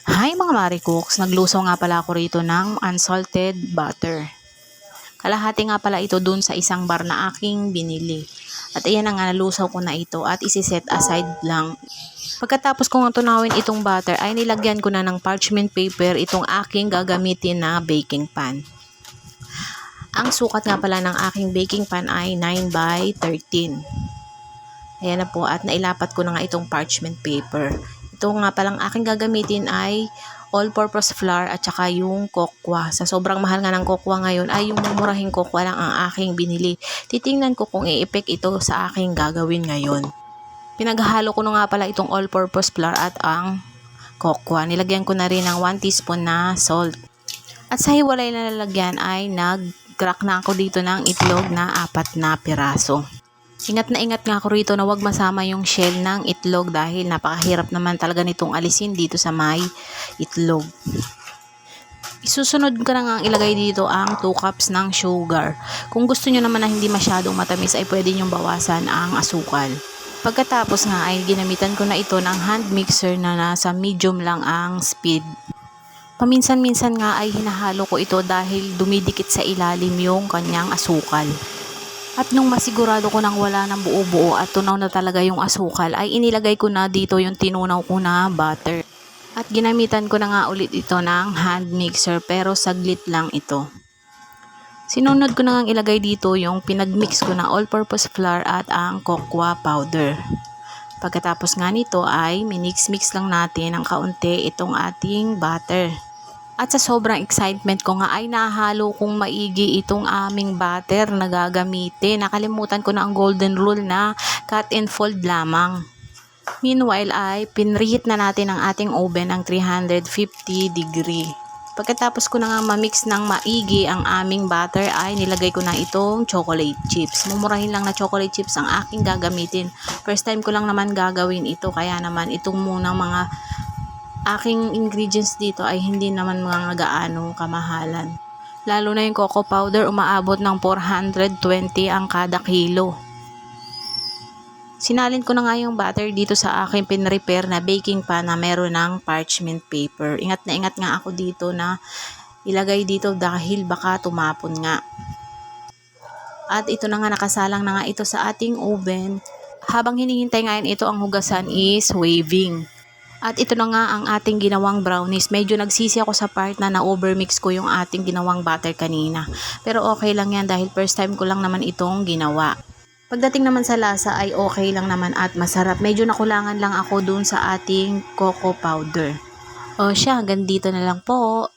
Hi mga Maricooks, naglusaw nga pala ako rito ng unsalted butter. Kalahati nga pala ito dun sa isang bar na aking binili. At ayan na nga, nalusaw ko na ito at isi-set aside lang. Pagkatapos kong tunawin itong butter ay nilagyan ko na ng parchment paper itong aking gagamitin na baking pan. Ang sukat nga pala ng aking baking pan ay 9 by 13. Ayan na po, at nailapat ko na nga itong parchment paper. Ito nga palang aking gagamitin ay all-purpose flour at saka yung kokwa. Sa sobrang mahal nga ng kokwa ngayon ay yung mumurahing kokwa lang ang aking binili. Titingnan ko kung i-effect ito sa aking gagawin ngayon. Pinaghalo ko na nga pala itong all-purpose flour at ang kokwa. Nilagyan ko na rin ng 1 teaspoon na salt. At sa hiwalay na lalagyan ay nag-crack na ako dito ng itlog na 4 na piraso. Ingat nga ako rito na wag masama yung shell ng itlog dahil napakahirap naman talaga nitong alisin dito sa may itlog. Isusunod ko na nga ilagay dito ang 2 cups ng sugar. Kung gusto nyo naman na hindi masyadong matamis ay pwede nyong bawasan ang asukal. Pagkatapos nga ay ginamitan ko na ito ng hand mixer na nasa medium lang ang speed. Paminsan-minsan nga ay hinahalo ko ito dahil dumidikit sa ilalim yung kanyang asukal. At nung masigurado ko nang wala ng buo-buo at tunaw na talaga yung asukal ay inilagay ko na dito yung tinunaw ko na butter. At ginamitan ko na nga ulit ito ng hand mixer pero saglit lang ito. Sinunod ko na nga ilagay dito yung pinagmix ko na all-purpose flour at ang cocoa powder. Pagkatapos nga nito ay minix-mix lang natin ng kaunti itong ating butter. At sa sobrang excitement ko nga ay nahalo kong maigi itong aming butter na gagamitin. Nakalimutan ko na ang golden rule na cut and fold lamang. Meanwhile ay pinreheat na natin ang ating oven ng 350 degree. Pagkatapos ko na nga ma-mix ng maigi ang aming butter ay nilagay ko na itong chocolate chips. Mumurahin lang na chocolate chips ang aking gagamitin. First time ko lang naman gagawin ito kaya naman itong munang mga aking ingredients dito ay hindi naman mga gaanong kamahalan. Lalo na yung cocoa powder, umaabot ng 420 ang kada kilo. Sinalin ko na nga yung butter dito sa aking pinrepair na baking pan na meron ng parchment paper. Ingat na ingat nga ako dito na ilagay dito dahil baka tumapon nga. At ito na nga, nakasalang na nga ito sa ating oven. Habang hinihintay nga ito, ang hugasan is waving. At ito na nga ang ating ginawang brownies. Medyo nagsisi ako sa part na na-overmix ko yung ating ginawang butter kanina. Pero okay lang yan dahil first time ko lang naman itong ginawa. Pagdating naman sa lasa ay okay lang naman at masarap. Medyo nakulangan lang ako dun sa ating cocoa powder. O siya, hanggang dito na lang po.